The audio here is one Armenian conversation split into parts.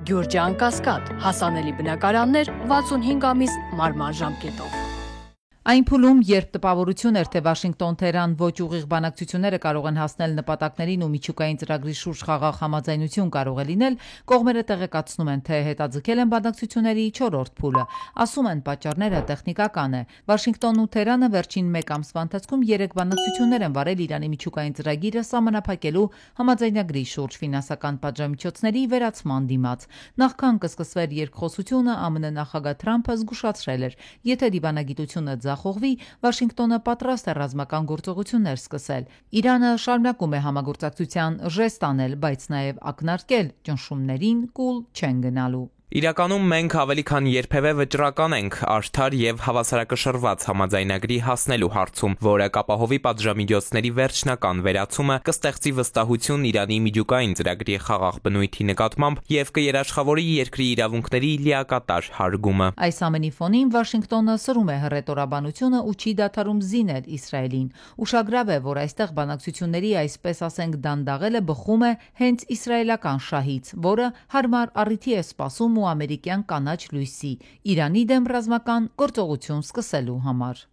Գյուրջան Կասկադ, հասանելի բնակարաններ 65 ամիս մարման ժամկետով։ Այն փուլում, երբ տպավորություն էր, թե Վաշինգտոն-Թեհրան ոչ ուղիղ բանակցությունները կարող են հասնել նպատակներին ու միջուկային ծրագրի շուրջ խաղաղ համաձայնություն կարող է լինել, կողմերը տեղեկացնում են, թե հետաձգել են բանակցությունների 4-րդ փուլը։ Ասում են, պատճառները տեխնիկական է։ Վաշինգտոնն ու Թեհրանը վերջին մեկ ամսվա ընթացքում 3 բանակցություններ են վարել Իրանի միջուկային ծրագիրը սահմանափակելու համաձայնագրի շուրջ ֆինանսական պատժամիջոցների վերացման դիմաց։ Նախքան կսկսվեր երկխոսությունը, ԱՄՆ նախագահ Թրամփը զգուշացրել էր, եթե դիվանագիտությունը խողվի, Վաշինգտոնը պատրաստ է ռազմական գործողություններ սկսել։ Իրանը շարունակում է համագործակցության ժեստ անել, բայց նաև ակնարկել ճնշումներին կուլ չեն գնալու։ Իրականում մենք ավելի քան երբևէ վճռական ենք արդար եւ հավասարակշռված համաձայնագրի հասնելու հարցում, որը կապահովի պատժամիջոցների վերջնական վերացումը, կստեղծի վստահություն Իրանի միջուկային ծրագրի խաղաղ բնույթի նկատմամբ եւ կերաշխավորի երկրի իրավունքների լիակատար հարգումը։ Այս ամենի ֆոնին Վաշինգտոնը սրում է հռետորաբանությունը ու չի դադարում զինել Իսրայելին։ Ուշագրավ է, որ այստեղ բանակցությունների, այսպես ասենք, դանդաղելը բխում է հենց իսրայելական շահից, որը հարմար առիթի է սպասում ու ամերիկյան կանաչ լույսի Իրանի դեմ ռազմական գործողություն սկսելու համար։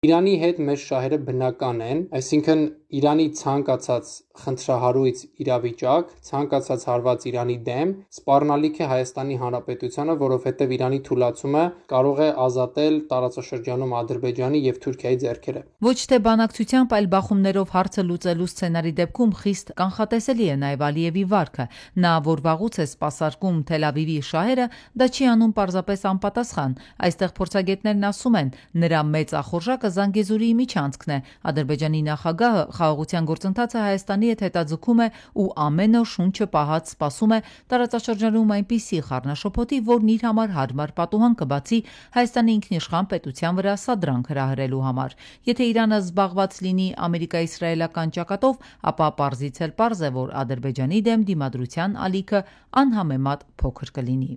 Իրանի հետ մեր շահերը բնական են, այսինքն Իրանի ցանկացած խնդրահարույց իրավիճակ, ցանկացած հարված Իրանի դեմ սպառնալիք է Հայաստանի Հանրապետությանը, որովհետև Իրանի թուլացումը կարող է ազատել տարածաշրջանում Ադրբեջանի եւ Թուրքիայի ձեռքերը։ Ոչ թե բանակցությամբ, այլ բախումներով հարցը լուծելու սցենարի դեպքում խիստ կանխատեսելի է նաև Ալիևի վարքը։ Նա, որ վաղուց է սպասարկում Թել Ավիվի շահերը, դա չի անում պարզապես անպատասխան։ Այստեղ փորձագետներն ասում են, նրա մեծ ախորժակը Զանգեզուրի միջանցքն է։ Ադրբեջանի նախագահը խաղաղության գործընթացը Հայաստանի հետ հետաձգում է ու ամենը շունչը պահած սպասում է տարածաշրջանում այնպիսի խառնաշփոթի, որն իր համար հարմար պատուհան կբացի Հայաստանի ինքնիշխան պետության վրա սադրանք հրահրելու համար։ Եթե Իրանը զբաղված լինի ամերիկա-իսրայելական ճակատով, ապա պարզից էլ պարզ է, որ Ադրբեջանի դեմ դիմադրության ալիքը անհամեմատ փոքր կլինի։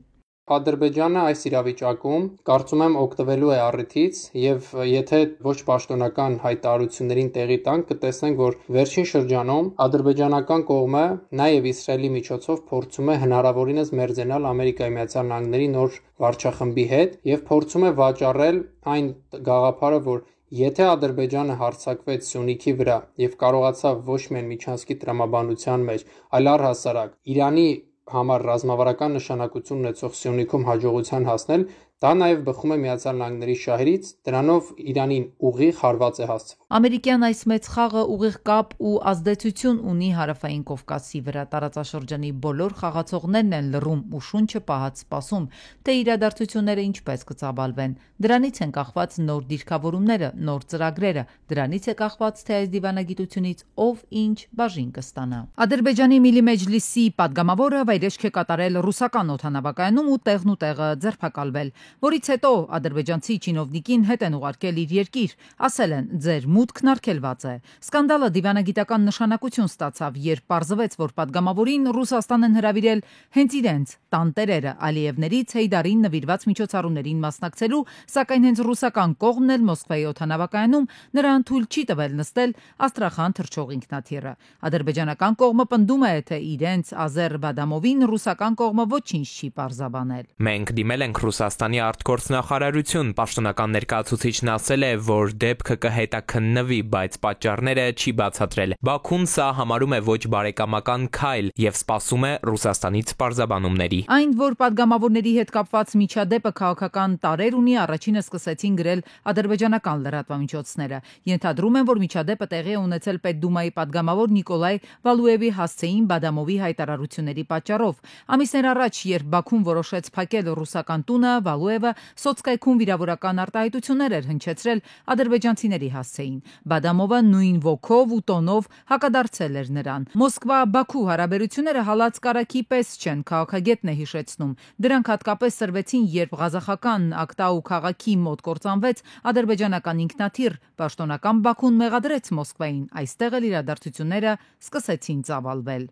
Ադրբեջանը այս իրավիճակում կարծում եմ օգտվելու է առիթից եւ եթե ոչ պաշտոնական հայտարարություններին տեղի տանք, կտեսնենք, որ վերջին շրջանում ադրբեջանական կողմը նաեւ Իսրայելի միջոցով փորձում է հնարավորինս մերձենալ Ամերիկայի Միացյալ Նահանգների նոր վարչախմբի հետ եւ փորձում է վաճառել այն գաղափարը, որ եթե Ադրբեջանը հարձակվեց Սյունիքի վրա եւ կարողացավ ոչ միայն Միջանցքի տրամաբանության մեջ, այլ առհասարակ Իրանի համար ռազմավարական նշանակություն ունեցող Սյունիքում հաջողության հասնել, դա նաև բխում է Միացյալ Նահանգների շահերից, դրանով Իրանին ուղիղ հարված է հասցվում։ Ամերիկյան այս մեծ խաղը ուղիղ կապ ու ազդեցություն ունի Հարավային Կովկասի վրա։ Տարածաշրջանի բոլոր խաղացողներն են լռում ու շունչը պահած սպասում, թե իրադարձությունները ինչպես կծավալվեն։ Դրանից են կախված նոր դիրքավորումները, նոր ծրագրերը, դրանից է կախված, թե այս դիվանագիտությունից ով ինչ բաժին կստանա։ Ադրբեջանի Միլի Մեջլիսի падգամավորը վայրեջք է կատարել ռուսական օդանավակայանում ու տեղն ու տեղը ձերբակալվել, որից հետո ադրբեջանցի չինովնիկին հետ են ուղարկել իր երկիր, ասել են ձեր մուտքն արգելված է։ Սկանդալը դիվանագիտական նշանակություն ստացավ, երբ պարզվեց, որ падգամավորին Ռուսաստան են հրավիրել հենց իրենց տանտերերը Ալիևներից Հեյդարին նվիրված միջոցառումներին մասնակցելու, սակայն հենց ռուսական կողմն էլ Մոսկվայի օդանավակայանում նրան թույլ չի տվել նստել Աստրախան թռչող ինքնաթիռը։ Ադրբեջանական կողմը պնդում է, թե իրենց Ազեր Բադամովին ռուսական կողմը ոչինչ չի պարզաբանել։ Մենք դիմել ենք Ռուսաստանի արտգործնախարարություն, պաշտոնական ներկայացուցիչն ասել է, որ դեպքը կհետաքննվի, բայց պատճառները չի բացատրել։ Բաքուն սա համարում է ոչ բարեկամական քայլ եւ սպասում է Ռուսաստանից պարզաբանումների։ Այն, որ падգամավորների հետ կապված միջադեպը քաղաքական տարեր ունի, առաջինը սկսեցին գրել ադրբեջանական լրատվամիջոցները։ Ենթադրում են, որ միջադեպը տեղի է ունեցել Պետդումայի падգամավոր Նիկոլայ Վալուևի հասցեին Բադամովի հայտարարությունների պատճառով։ Ամիսներ առաջ, երբ Բաքուն որոշեց փակել ռուսական տունը, Վալուևը սոցկայքում վիրավորական արտահայտություններ էր հնչեցրել ադրբեջանցիների հասցեին։ Բադամովը նույն ոգով ու տոնով հակադարձել էր նրան։ Մոսկվա-Բաքու հարաբերությունները հալած կարագի պես չեն, քաղաքագետն է հիշեցնում։ Դրանք հատկապես սրվեցին, երբ ղազախական Ակտաու քաղաքի մոտ կործանվեց ադրբեջանական ինքնաթիռ, պաշտոնական Բաքուն մեղադրեց Մոսկվային, այստեղ էլ իրադարձությունները սկսեցին ծավալվել։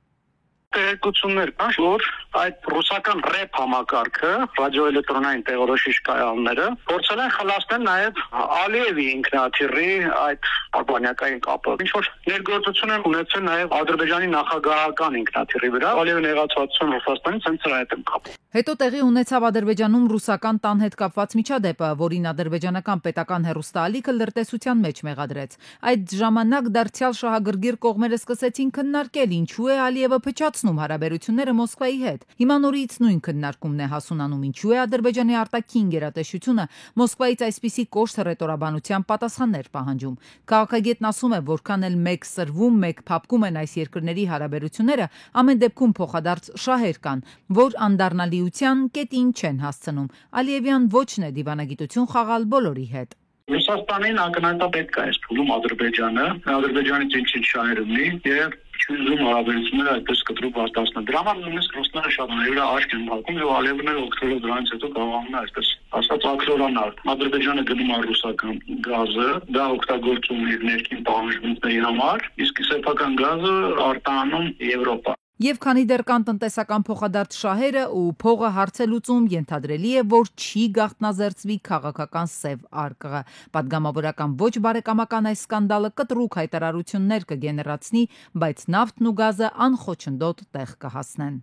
տեղեկություններ կան, որ այդ ռուսական ռեփ համակարգը, ռադիոէլեկտրոնային տեղորոշիչ կայանները փորձել են խլացնել նաև Ալիևի ինքնաթիռի այդ արբանյակային կապը։ Ինչ որ ներգործություն են ունեցել նաև Ադրբեջանի նախագահական ինքնաթիռի վրա, Ալիևի նեղացվածություն Ռուսաստանից հենց դրա հետ են կապում։ Հետո տեղի ունեցավ Ադրբեջանում ռուսական տան հետ կապված միջադեպը, որին ադրբեջանական պետական հեռուստաալիքը լրտեսության մեջ մեղադրեց։ Այդ ժամանակ դարձյալ շահագրգիռ կողմերը սկսեցին քննարկել, ինչու է Ալիևը փչացնում հարաբերությունները Մոսկվայի հետ։ Հիմա նորից նույն քննարկումն է հասունանում, ինչու է Ադրբեջանի արտաքին գերատեսչությունը Մոսկվայից այսպիսի կոշտ հռետորաբանության պատասխաններ պահանջում։ Քաղաքագետն ասում է, որքան էլ մեկ սրվում, մեկ փափկում են այս երկրների հարաբերությունները, ամեն դեպքում փոխադարձ շահեր կան, որ անդառնալիության կետին չեն հասցնում։ Ալիևյան ոչն է դիվանագիտություն խաղալ բոլորի հետ։ Ռուսաստանին ակնհայտաբար պետք է այս փուլում Ադրբեջանը, Ադրբեջանից ինչ-ինչ շահեր ունի եւ չուզում հարաբերությունները այդպես կտրուկ արտասնել։ Դրա համար նույնիսկ ռուսները շատ նայում աչք են հակում եւ ալիևները օգտվելով դրանից հետո կարողանում են այսպես ասած ակլորանալ։ Ադրբեջանը գնում է ռուսական գազը, դա օգտագործում իր ներքին պահանջների համար, իսկ սեփական գազը արտահանում Եվրոպա։ Եվ քանի դեռ կան տնտեսական փոխադարձ շահերը ու փողը հարցելուծում, ենթադրելի է, որ չի գաղտնազերծվի քաղաքական սև արկղը։ Պատգամավորական ոչ բարեկամական այս սկանդալը կտրուկ հայտարարություններ կգեներացնի, բայց նավթն ու գազը անխոչնդոտ տեղ կհասնեն։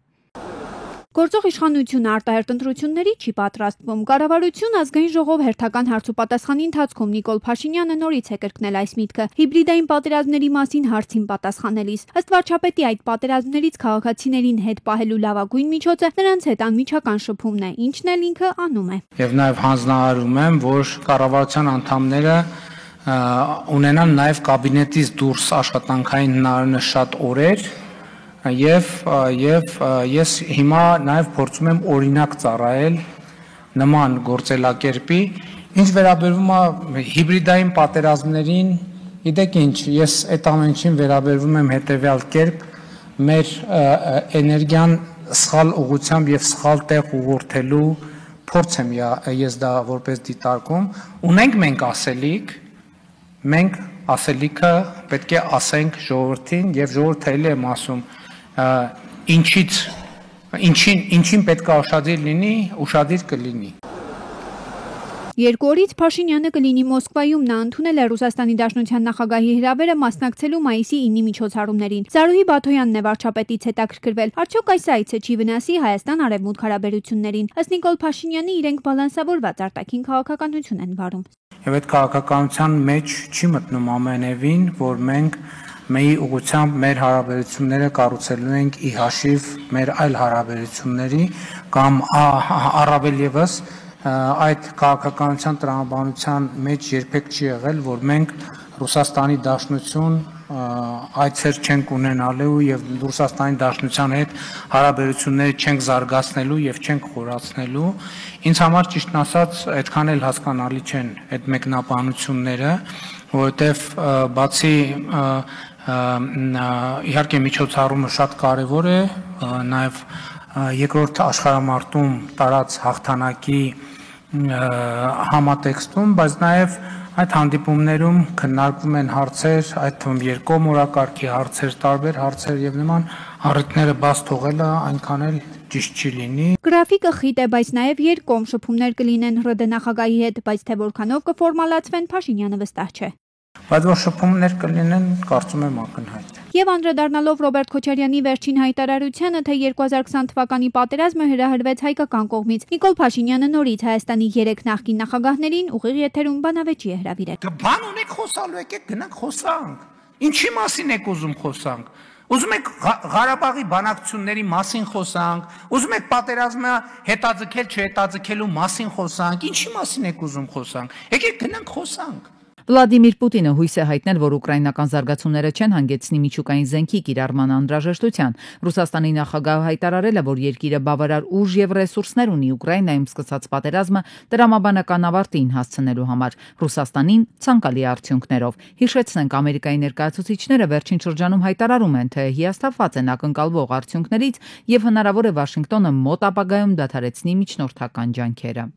Գործող իշխանությունը արտահերտ ընտրությունների չի պատրաստվում։ Կառավարություն ազգային ժողով հերթական հարցուպատասխանի ընթացքում Նիկոլ Փաշինյանը նորից է կրկնել այս միտքը։ Հիբրիդային պատերազմների մասին հարցին պատասխանելիս, ըստ վարչապետի, այդ պատերազմներից քաղաքացիներին հետ պահելու լավագույն միջոցը նրանց հետ անմիջական շփումն է, ինչն էլ ինքը անում է։ Եվ նաև հանձնարարում եմ, որ կառավարության անդամները ունենան նաև կաբինետից դուրս աշխատանքային հնարավորինս շատ օրեր Եվ ես հիմա նաև փորձում եմ օրինակ ծառայել նման գործելակերպի, ինչ վերաբերվում է հիբրիդային պատերազմներին, գիտեք ինչ, ես այդ ամեն ինչին վերաբերվում եմ հետևյալ կերպ, մեր էներգիան սխալ ուղղությամբ եւ սխալ տեղ ուղղորդելու փորձ եմ ես դա որպես դիտարկում, ունենք մենք ասելիք, մենք ասելիքը պետք է ասենք ժողովրդին եւ ժողովուրդը էլ եմ ասում ինչին պետք է ուշադիր լինի, ուշադիր կլինի։ Երկու օրից Փաշինյանը կլինի Մոսկվայում, նա ընդունել է Ռուսաստանի Դաշնության նախագահի հրավերը մասնակցելու մայիսի 9-ի միջոցառումներին։ Զարուհի Բաթոյանն է վարչապետից հետաքրքրվել, արդյոք այս այցը չի վնասի Հայաստան-Արևմուտք հարաբերություններին։ Ըստ Նիկոլ Փաշինյանի, իրենք բալանսավորված արտաքին քաղաքականություն են վարում։ Եվ այդ քաղաքականության մեջ չի մտնում ամենևին, որ մենք Մեր ուղղությամբ մեր հարաբերությունները կառուցելու ենք ի հաշիվ մեր այլ հարաբերությունների կամ առավել եւս այդ քաղաքականության տրամաբանության մեջ երբեք չի եղել, որ մենք Ռուսաստանի Դաշնություն այցեր չենք ունենալու եւ Ռուսաստանի Դաշնության հետ հարաբերությունները չենք զարգացնելու եւ չենք խորացնելու։ Ինձ համար ճիշտն ասած այդքան էլ հասկանալի չեն այդ մեկնաբանությունները, որովհետեւ բացի իհարկե միջոցառումը շատ կարևոր է, նաև երկրորդ աշխարհամարտում տարած հաղթանակի համատեքստում, բայց նաև այդ հանդիպումներում քննարկվում են հարցեր, այդ թվում երկկողմ օրակարգի հարցեր, տարբեր հարցեր եւ նման առիթները բաց թողելը այնքան էլ ճիշտ չի լինի։ Գրաֆիկը խիտ է, բայց նաև երկկողմ շփումներ կլինեն ՌԴ նախագահի հետ, բայց թե որքանով կֆորմալացվեն, Փաշինյանը վստահ չէ։ Բայց որ շփումներ կլինեն, կարծում եմ ակնհայտ է։ Եվ անդրադառնալով Ռոբերտ Քոչարյանի վերջին հայտարարությանը, թե 2020 թվականի պատերազմը հրահրվեց հայկական կողմից, Նիկոլ Փաշինյանը նորից Հայաստանի 3 նախկին նախագահներին ուղիղ եթերում բանավեճի է հրավիրել։ Բան ունեք խոսալու, եկեք գնանք խոսանք։ Ինչի մասին եք ուզում խոսանք։ Ուզում եք Ղարաբաղի բանակցությունների մասին խոսանք, ուզում եք պատերազմը հետաձգել, չհետաձգելու մասին խոսանք, ինչի մասին եք ուզում խոսանք։ Եկեք գնանք խոսանք։ Վլադիմիր Պուտինը հույս է հայտնել, որ ուկրաինական զարգացումները չեն հանգեցնի միջուկային զենքի կիրառման անհրաժեշտության։ Ռուսաստանի նախագահը հայտարարել է, որ երկիրը բավարար ուժ եւ ռեսուրսներ ունի Ուկրաինայում սկսած պատերազմը տրամաբանական ավարտին հասցնելու համար, Ռուսաստանին ցանկալի արդյունքներով։ Հիշեցնենք, Ամերիկայի ներկայացուցիչները վերջին շրջանում հայտարարում են, թե հիասթափված են ակնկալվող արդյունքներից եւ հնարավոր է Վաշինգտոնը մոտ ապագայում դադարեցնի միջնորդական ջանքերը։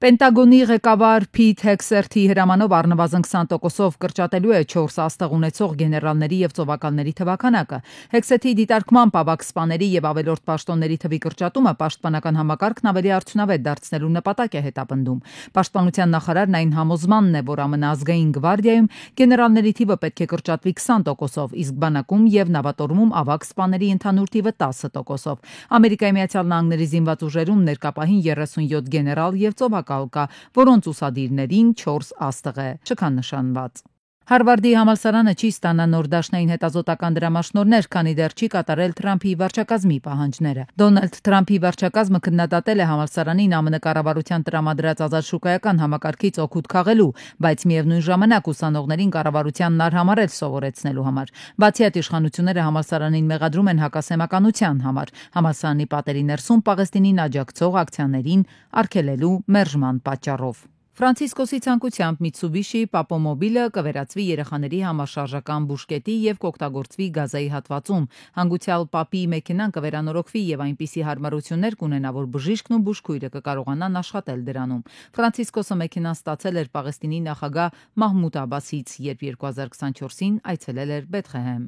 Պենտագոնի ղեկավար Փիթ Հեքսերթի հրամանով առնվազն 20%-ով կրճատելու է 4 աստղ ունեցող գեներալների եւ ծովակալների թվաքանակը։ Հեքսերթի դիտարկմամբ ավագ սպաների եւ ավելորդ պաշտոնների թվի կրճատումը պաշտպանական համակարգն ավելի արդյունավետ դարձնելու նպատակ է հետապնդում։ Պաշտպանության նախարարն այն համոզմանն է, որ ԱՄՆ-ազգային գվարդիայում գեներալների թիվը պետք է կրճատվի 20%-ով, իսկ բանակում եւ նավատորմում ավագ սպաների ընդհանուր թիվը 10%-ով։ Ամերիկայի Միացյալ Նահանգների զինված ուժերում ներկապահին 37 գեներալ եւ ծովակալ կա, որոնց ուսադիրներին 4 աստղ է շքանշանված։ Հարվարդի համալսարանը չի ստանա նոր դաշնային հետազոտական դրամաշնորհներ, քանի դեռ չի կատարել Թրամփի վարչակազմի պահանջները։ Դոնալդ Թրամփի վարչակազմը քննադատել է համալսարանին ԱՄՆ կառավարության տրամադրած ազատ շուկայական համակարգից օգուտ քաղելու, բայց միևնույն ժամանակ ուսանողներին կառավարությանն արհամարհել սովորեցնելու համար։ Բացի այդ, իշխանությունները համալսարանին մեղադրում են հակասեմականության համար, համալսարանի պատերի ներսում Պաղեստինին աջակցող ակցիաներին արգելելու մերժման պատճառով։ Ֆրանցիսկոսի ցանկությամբ Mitsubishi Papomobil-ը կվերածվի երեխաների համաշարժական բուժկետի եւ կօգտագործվի գազայի հատվածում։ Հանգուցյալ Papi մեքենան կվերանորոգվի եւ այնպիսի հարմարություններ կունենա, որ բժիշկն ու բուժքույրը կկարողանան աշխատել դրանում։ Ֆրանցիսկոսը մեքենան ստացել էր Պաղեստինի նախագահ Մահմուդ Աբասից, երբ 2024-ին այցելել էր Բեթլեհեմ։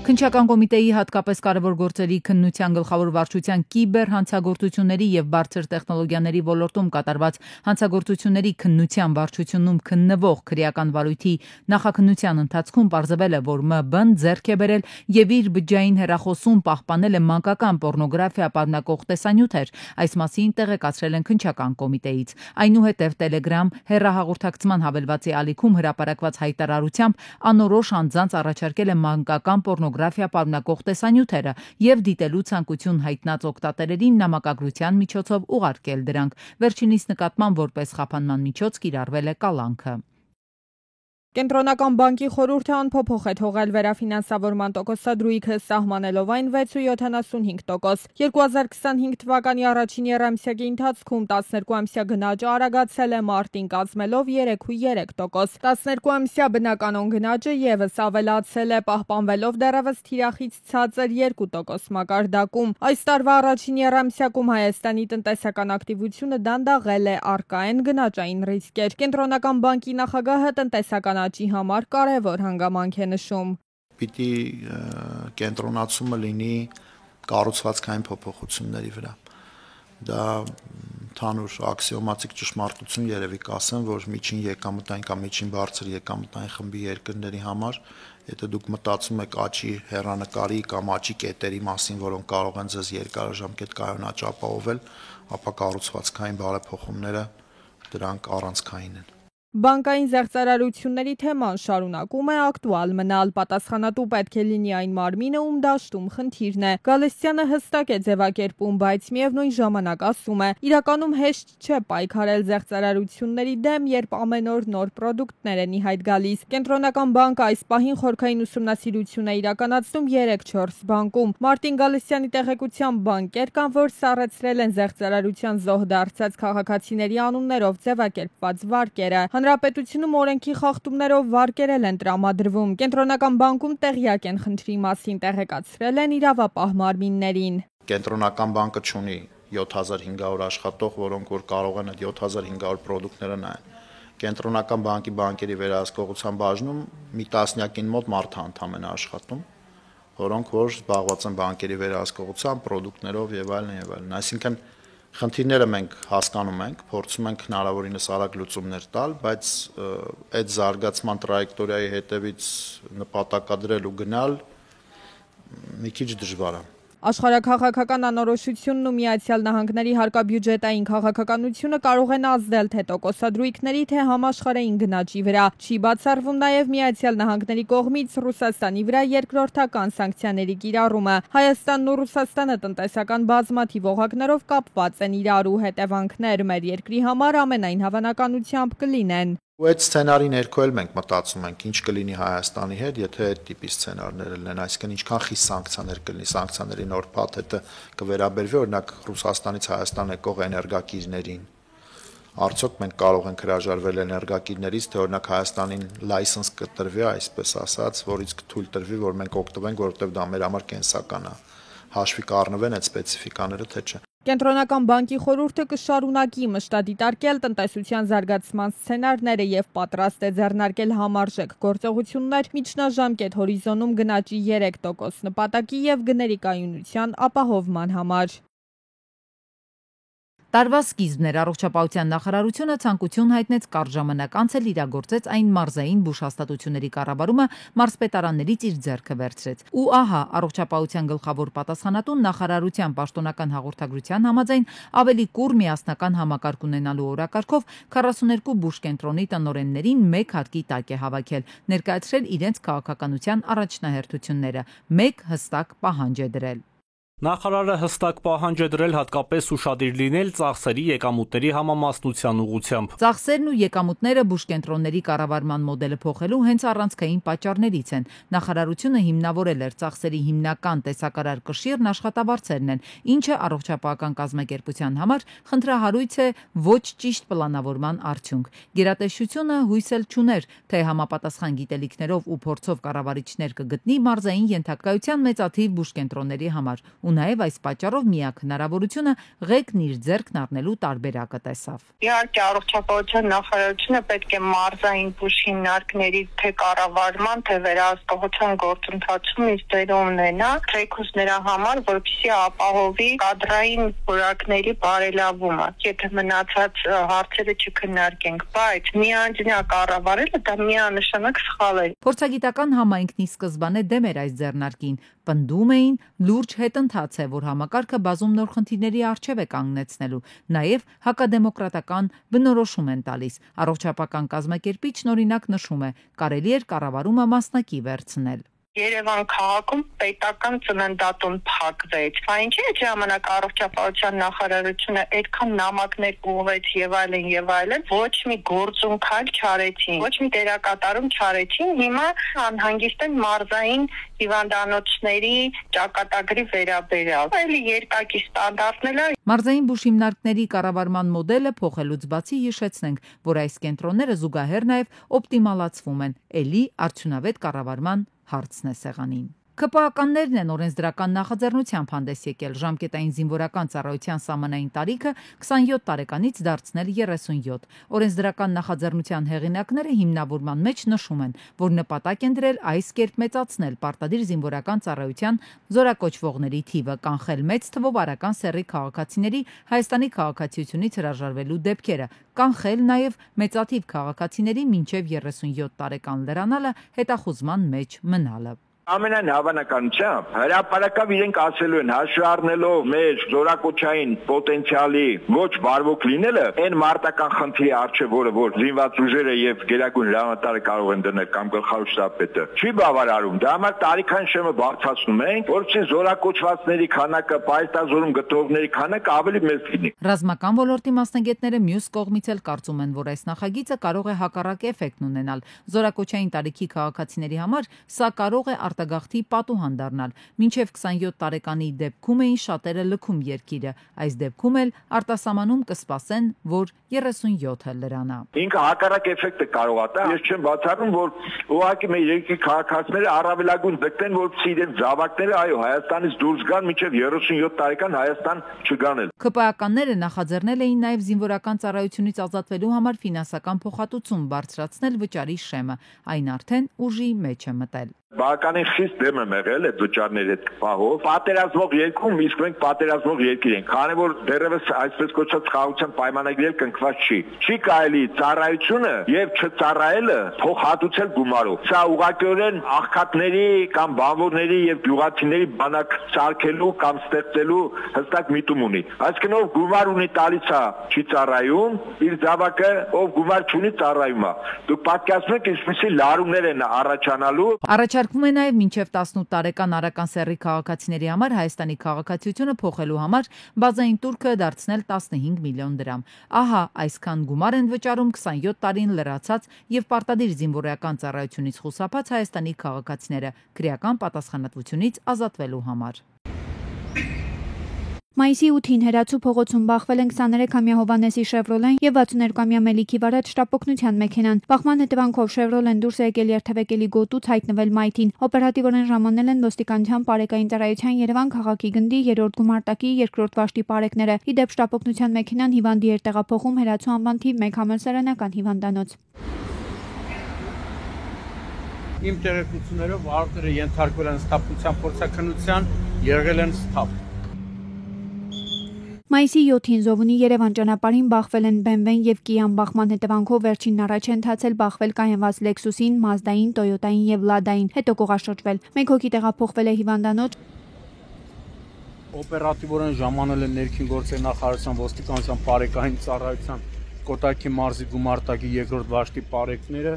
Քննչական կոմիտեի հատկապես կարևոր գործերի քննության գլխավոր վարչության կիբեր հանցագործությունների եւ բարձր տեխնոլոգիաների ոլորտում կատարված հանցագործությունների քննության վարչությունում քննվող քրեական վարույթի նախաքննության ընթացքում պարզվել է, որ ՄԲ-ն ձեռք է բերել եւ իր բջջային հեռախոսում պահպանել է մանկական պոռնոգրաֆիա պարունակող տեսանյութեր։ Այս մասին տեղեկացրել են քննչական կոմիտեից։ Այնուհետև Telegram հեռահաղորդակցման հավելվածի ալիքում հրապարակված հայտարարությամբ անորոշ անձանց առաջարկել է մանկական պոռնոգրաֆիա պարունակող տեսանյութերը եւ դիտելու ցանկություն հայտնած օգտատերերին նամակագրության միջոցով ուղարկել դրանք։ Վերջինիս նկատմամբ որպես խափանման միջոց կիրառվել է կալանքը։ Կենտրոնական բանկի խորհուրդը անփոփոխ է թողել վերաֆինանսավորման տոկոսադրույքը, սահմանելով այն 6.75%։ 2025 թվականի առաջին եռամսյակի ընթացքում 12-ամսյա գնաճը արագացել է մարտին կազմելով 3.3%։ 12-ամսյա բնականոն գնաճը ևս ավելացել է, պահպանվելով դեռևս թիրախից ցածր 2% մակարդակում։ Այս տարվա առաջին եռամսյակում Հայաստանի տնտեսական ակտիվությունը դանդաղել է, առկա են գնաճային ռիսկեր։ Կենտրոնական բանկի նախագահը տնտեսական աճի համար կարևոր հանգամանք է նշում։ Պիտի կենտրոնացումը լինի կառուցվածքային փոփոխությունների վրա։ Դա ընդհանուր աքսիոմատիկ ճշմարտություն երևի կասեմ, որ միջին եկամտային կամ միջին բարձր եկամտային խմբի երկրների համար, եթե դուք մտածում եք աճի հեռանկարի կամ աճի կետերի մասին, որոնք կարող են ձեզ երկարաժամկետ կայունաճ ապահովել, ապա կառուցվածքային բարեփոխումները դրանք առանցքային են։ Բանկային զեղծարարությունների թեման շարունակում է ակտուալ մնալ, պատասխանատու պետք է լինի այն մարմինը, ում դաշտում խնդիրն է։ Գալստյանը հստակ է ձևակերպում, բայց միևնույն ժամանակ ասում է, իրականում հեշտ չէ պայքարել զեղծարարությունների դեմ, երբ ամեն օր նոր պրոդուկտներ են ի հայտ գալիս։ Կենտրոնական բանկը այս պահին խորքային ուսումնասիրություն է իրականացնում 3-4 բանկում։ Մարտին Գալստյանի տեղեկությամբ բանկեր կան, որ սառեցրել են զեղծարարության զոհ դարձած քաղաքացիների անուններով ձևակերպված վարկերը։ Հանրապետությունում օրենքի խախտումներով վարկերել են տրամադրվում։ Կենտրոնական բանկում տեղյակ են խնդրի մասին, տեղեկացրել են իրավապահ մարմիններին։ Կենտրոնական բանկը ունի 7500 աշխատող, որոնք որ կարող են այդ 7500 պրոդուկտները նայեն։ Կենտրոնական բանկի բանկերի վերահսկողության բաժնում մի տասնյակին մոտ մարդ ընդամենը աշխատում, որոնք որ զբաղված են բանկերի վերահսկողությամբ, պրոդուկտներով եւ այլն։ Այսինքն խնդիրները մենք հասկանում ենք, փորձում ենք հնարավորինս արագ լուծումներ տալ, բայց այդ զարգացման տրայեկտորիայի հետևից նպատակադրել ու գնալ մի քիչ դժվար է։ Աշխարհաքաղաքական անորոշությունն ու Միացյալ Նահանգների հարկաբյուջետային քաղաքականությունը կարող են ազդել թե տոկոսադրույքների, թե համաշխարհային գնաճի վրա։ Չի բացառվում նաև Միացյալ Նահանգների կողմից Ռուսաստանի վրա երկրորդական սանկցիաների կիրառումը։ Հայաստանն ու Ռուսաստանը տնտեսական բազմաթիվ օղակներով կապված են իրար ու հետևանքներ մեր երկրի համար ամենայն հավանականությամբ կլինեն։ Ու այդ սցենարի ներքո էլ մենք մտածում ենք ինչ կլինի Հայաստանի հետ, եթե այդ տիպի սցենարներ լինեն, այսինքն ինչքան խիստ սանկցիաներ կլինի, սանկցիաների նոր փաթեթը կվերաբերվի օրինակ Ռուսաստանից Հայաստան եկող էներգակիրներին։ Արդյոք մենք կարող ենք հրաժարվել էներգակիրներից, թե օրինակ Հայաստանին լայսենս կտրվի, այսպես ասած, որից կթույլ տրվի, որ մենք օգտվենք, որովհետև դա մեր համար կենսական է։ Հաշվի կառնվեն այդ սպეციფիկաները, թե չէ։ Կենտրոնական բանկի խորհուրդը կշարունակի մշտադիտարկել տնտեսության զարգացման սցենարները եւ պատրաստ է ձեռնարկել համարժեք գործողություններ միջնաժամկետ հորիզոնում գնաճի 3% նպատակի եւ գների կայունության ապահովման համար։ Տարվա սկիզբն էր առողջապահության նախարարությունը ցանկություն հայտնեց կարճ ժամանակ անց էլ իրագործեց այն մարզային բուժհաստատությունների կառավարումը մարզպետարաններից իր ձեռքը վերցրեց։ Ու ահա առողջապահության գլխավոր պատասխանատուն նախարարության պաշտոնական հաղորդագրության համաձայն ավելի կուռ միասնական համակարգ ունենալու օրակարգով 42 բուժկենտրոնի տնօրեններին մեկ հարկի տակ է հավաքել, ներկայացրել իրենց քաղաքականության առաջնահերթությունները, մեկ հստակ պահանջ է դրել։ Նախարարը հստակ պահանջ է դրել հատկապես ուշադիր լինել ծախսերի եկամուտների համամասնության ուղղությամբ։ Ծախսերն ու եկամուտները բուժկենտրոնների կառավարման մոդելը փոխելու հենց առանցքային պատճառներից են։ Նախարարությունը հիմնավորել էր ծախսերի հիմնական տեսակարար կշիռն աշխատավարձերն են, ինչը առողջապահական կազմակերպության համար խնդրահարույց է ոչ ճիշտ պլանավորման արդյունք։ Գերատեսչությունը հույս էլ չուներ, թե համապատասխան գիտելիքներով ու փորձով կառավարիչներ կգտնի մարզային ենթակայության մեծաթիվ բուժկենտրոնների համար։ Ու նաև այս պատճառով միակ հնարավորությունը ղեկն իր ձեռքն առնելու տարբերակը տեսավ։ Իհարկե առողջապահության նախարարությունը պետք է մարզային բուժ հիմնարկների թե կառավարման, թե վերահսկողության գործընթացում իր դերը ունենա, թեկուզ նրա համար, որպեսզի ապահովի կադրային որակների բարելավումը։ Եթե մնացած հարցերը չքննարկենք, բայց միանձնյա կառավարելը դա միանշանակ սխալ է։ Փորձագիտական համայնքն ի սկզբանե դեմ էր այս ձեռնարկին, պնդում էին լուրջ հետընթաց է, որ համակարգը բազում նոր խնդիրների առջև է կանգնեցնելու, նաև հակադեմոկրատական բնորոշում են տալիս։ Առողջապահական կազմակերպիչն օրինակ նշում է, կարելի էր կառավարումը մասնակի վերցնել։ Երևան քաղաքում պետական ծննդատուն փակվեց։ Այն չէ՞ ժամանակ առողջապահության նախարարությունը այդքան նամակներ ուղղեց եւ այլն, ոչ մի գործուն քայլ չարեցին, ոչ մի դերակատարում չարեցին։ Հիմա անհանգիստ են մարզային հիվանդանոցների ճակատագրի վերաբերյալ։ Այլ երկակի ստանդարտներ է։ Մարզային բուժհիմնարկների կառավարման մոդելը փոխելուց բացի հիշեցնենք, որ այս կենտրոնները զուգահեռ նաև օպտիմալացվում են, ելի արդյունավետ կառավարման հարցն է սեղանին։ ԿՊԱ-ականներն են օրենսդրական նախաձեռնությամբ հանդես եկել ժամկետային զինվորական ծառայության սահմանային տարիքը 27 տարեկանից դարձնել 37։ Օրենսդրական նախաձեռնության հեղինակները հիմնավորման մեջ նշում են, որ նպատակ են դրել այս կերպ մեծացնել պարտադիր զինվորական ծառայության զորակոչվողների թիվը, կանխել մեծ թվով արական սեռի քաղաքացիների Հայաստանի քաղաքացիությունից հրաժարվելու դեպքերը, կանխել նաև մեծաթիվ քաղաքացիների մինչև 37 տարեկան լրանալը հետախուզման մեջ մնալը։ Ամենայն հավանականությամբ հրապարակավ իրենք ասելու են հաշվի առնելով մեր զորակոչային պոտենցիալի ոչ բարվոք լինելը, այն մարտական խնդրի առջև, որ զինված ուժերը եւ գերագույն հրամանատարը կարող են դնել կամ գլխավոր շտաբը, չի բավարարում։ Դա համար տարիքային շեմը բարձրացնում ենք, որովհետեւ զորակոչվածների քանակը, պայթազորում գտնողների քանակը ավելի մեծ լինի։ Ռազմական ոլորտի մասնագետները մյուս կողմից էլ կարծում են, որ այս նախագիծը կարող է հակառակ էֆեկտ ունենալ։ Զորակոչային տարիքի քաղաքացիների համար սա կարող է արտագաղթի պատուհան դառնալ։ Մինչև 27 տարեկանի դեպքում էին շատերը լքում երկիրը, այս դեպքում էլ արտասահմանում կսպասեն, որ 37-ը լրանա։ Ինքը հակառակ էֆեկտը կարող է տա։ Ես չեմ բացառում, որ ուղղակի մեր երկրի քաղաքացիները առավելագույն դեպքեն, որպեսզի իրենց զավակները Հայաստանից դուրս գան, մինչև 37 տարեկան Հայաստան չգանել։ ԿՊԱ-ականները նախաձեռնել էին նաև զինվորական ծառայությունից ազատվելու համար ֆինանսական փոխհատուցում բարձրացնել վճարի շեմը, այն արդեն ուժի մեջ է մտել։ Բավականին խիստ դեմ եմ եղել այդ վճարների հետ պահով։ Պատերազմող երկրում իսկ մենք պատերազմող երկիր ենք, քանի որ դեռևս այսպես կոչված խաղաղության պայմանագրել կնքված չի։ Չի կարելի ծառայությունը եւ չծառայելը փոխհատուցել գումարով։ Սա ուղղակիորեն աղքատների կամ բանվորների եւ գյուղացիների բանակ սարքելու կամ ստեղծելու հստակ միտում ունի։ Այսինքն ով գումար ունի տալիս է չի ծառայում, իր զավակը ով գումար չունի ծառայում է։ Դուք պատկերացնում եք ինչպիսի լարումներ են առաջանալու։ Առաջարկվում է նաև մինչև 18 տարեկան արական սեռի քաղաքացիների համար Հայաստանի քաղաքացիությունը փոխելու համար բազային տուրքը դարձնել 15 միլիոն դրամ։ Ահա այսքան գումար են վճարում 27 տարին լրացած եւ պարտադիր զինվորական ծառայությունից խուսափած Հայաստանի քաղաքացիները քրեական պատասխանատվությունից ազատվելու համար։ Մայիսի 8-ին Հերացու փողոցում բախվել են 23-ամյա Հովանեսի Շևրոլեն եւ 62-ամյա Մելիքի վարած շտապօգնության մեքենան։ Բախման հետևանքով Շևրոլեն դուրս է եկել երթևեկելի գոտուց հայտնվել մայթին։ Օպերատիվորեն ժամանել են ոստիկանության Պարեկային ծառայության Երևան քաղաքի գնդի 3-րդ գումարտակի 2-րդ վաշտի պարեկները։ Ի դեպ շտապօգնության մեքենան հիվանդի էր տեղափոխում Հերացու անվան թիվ 1 համալսարանական հիվանդանոց։ Իմ տեղեկություններով վարորդները ենթարկվել են սթափության փորձաքննության, եղել են սթափ։ Մայիսի 7-ին Զովունի Երևան ճանապարհին բախվել են BMW-ն եւ Kia-ն բախման հետևանքով վերջինն առաջ է ընթացել բախվել կայանված Lexus-ին, Mazda-ին, Toyota-ին եւ Lada-ին, հետո կողաշրջվել։ Մեկ հոգի տեղափոխվել է հիվանդանոց։ Օպերատիվորեն ժամանել են ներքին գործերի նախարարության ոստիկանության Պարեկային ծառայության Կոտայքի մարզի գումարտակի 2-րդ վաշտի պարեկները։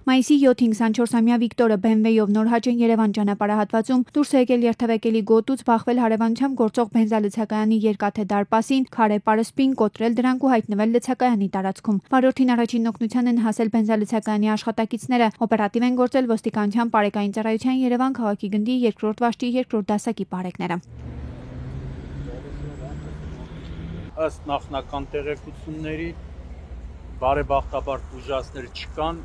Մայիսի 7-ին 24-ամյա Վիկտորը BMW-ով նոր հաճեն Երևան ճանապարհահատվածում դուրս է եկել երթևեկելի գոտուց բախվել հարևանությամբ գործող բենզալցակայանի երկաթե դարպասին, քարե պարսպին կոտրել դրանք ու հայտնվել լցակայանի տարածքում։ Վարորդին առաջին օգնության են հասել բենզալցակայանի աշխատակիցները, օպերատիվ են գործել ոստիկանության Պարեկային ծառայության Երևան քաղաքի գնդի 2-րդ վաշտի 2-րդ դասակի պարեկները։ Ըստ նախնական տեղեկությունների բարեբախտաբար ուժասներ չկան։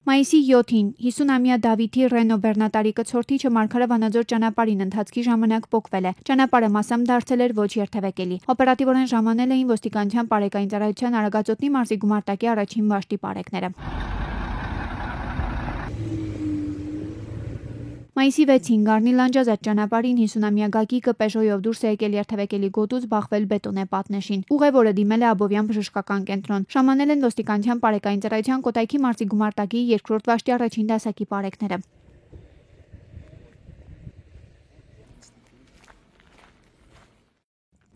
Մայիսի 7-ին 50-ամյա Դավիթի Ռենո բեռնատարի կցորդիչը Մարգարե Վանաձոր ճանապարհին ընթացքի ժամանակ պոկվել է։ Ճանապարհը մասամբ դարձել էր ոչ երթևեկելի։ Օպերատիվորեն ժամանել էին ոստիկանության Պարեկային ծառայության Արագածոտնի մարզի գումարտակի առաջին վաշտի պարեկները։ Մայիսի 6-ին Գառնի Լանջազատ ճանապարհին 50-ամյա Գագիկը Պեժոյով դուրս է եկել երթևեկելի գոտուց բախվել բետոնե պատնեշին։ Ուղևորը դիմել է Աբովյան բժշկական կենտրոն։ Ժամանել են ոստիկանության Պարեկային ծառայության Կոտայքի մարզի գումարտակի 2-րդ վաշտի առաջին դասակի պարեկները։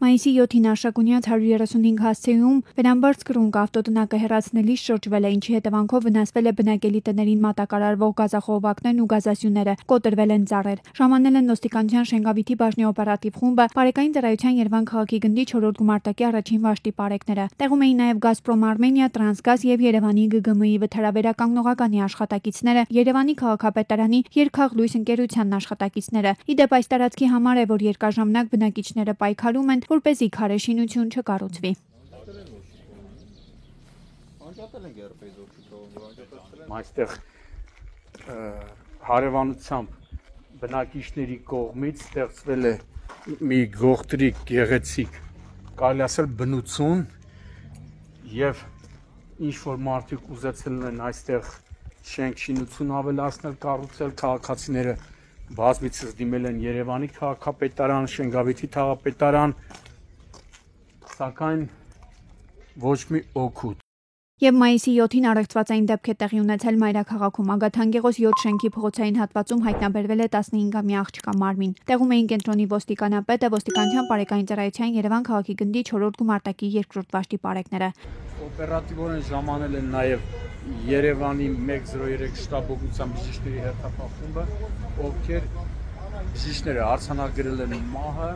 Մայիսի 7-ին Արշակունյաց 135 հասցեում Վրանբարձ կրունկ ավտոտնակը հեռացնելիս շրջվել է, ինչի հետևանքով վնասվել է բնակելի տներին մատակարարվող գազախողովակներն ու գազասյուները, կոտրվել են ծառեր։ Ժամանել են ոստիկանության Շենգավիթի բաժնի օպերատիվ խումբը, Պարեկային ծառայության Երևան քաղաքի գնդի 4-րդ գումարտակի առաջին վաշտի պարեկները։ Տեղում էին նաև Գազպրոմ Արմենիա, Տրանսգազ եւ Երևանի ԳԳՄ-ի վթարաբերականգնողականի աշխատակիցները, Երևանի քաղաքապետարանի Երկհաղ լույս ընկերությանն աշխատակիցները։ Ի դեպ այս տարածքի համար է, որ երկարժամնակ բնակիչները պայքարում են, որպեսզի քարե շինություն չկառուցվի։ Այստեղ հարևանությամբ բնակիչների կողմից ստեղծվել է մի գողտրիկ գեղեցիկ, կարելի ասել բնություն եւ ինչ որ մարդիկ ուզեցել են այստեղ շենք շինություն ավելացնել, կառուցել, քաղաքացիները բազմիցս դիմել են Երևանի քաղաքապետարան, Շենգավիթի քաղաքապետարան, սակայն ոչ մի օգուտ։ Եվ մայիսի 7-ին առեղծվածային դեպք է տեղի ունեցել Մայրաքաղաքում։ Ագաթանգեղոս 7 շենքի փողոցային հատվածում հայտնաբերվել է 15-ամյա աղջկա մարմին։ Տեղում էին կենտրոնի ոստիկանապետը, ոստիկանության Պարեկային ծառայության Երևան քաղաքի գնդի 4-րդ գումարտակի 2-րդ վաշտի պարեկները։ Օպերատիվորեն ժամանել են նաև Երևանի 103 շտաբօգնության բժիշկների հերթապահ խումբը, ովքեր բժիշկները արձանագրել են մահը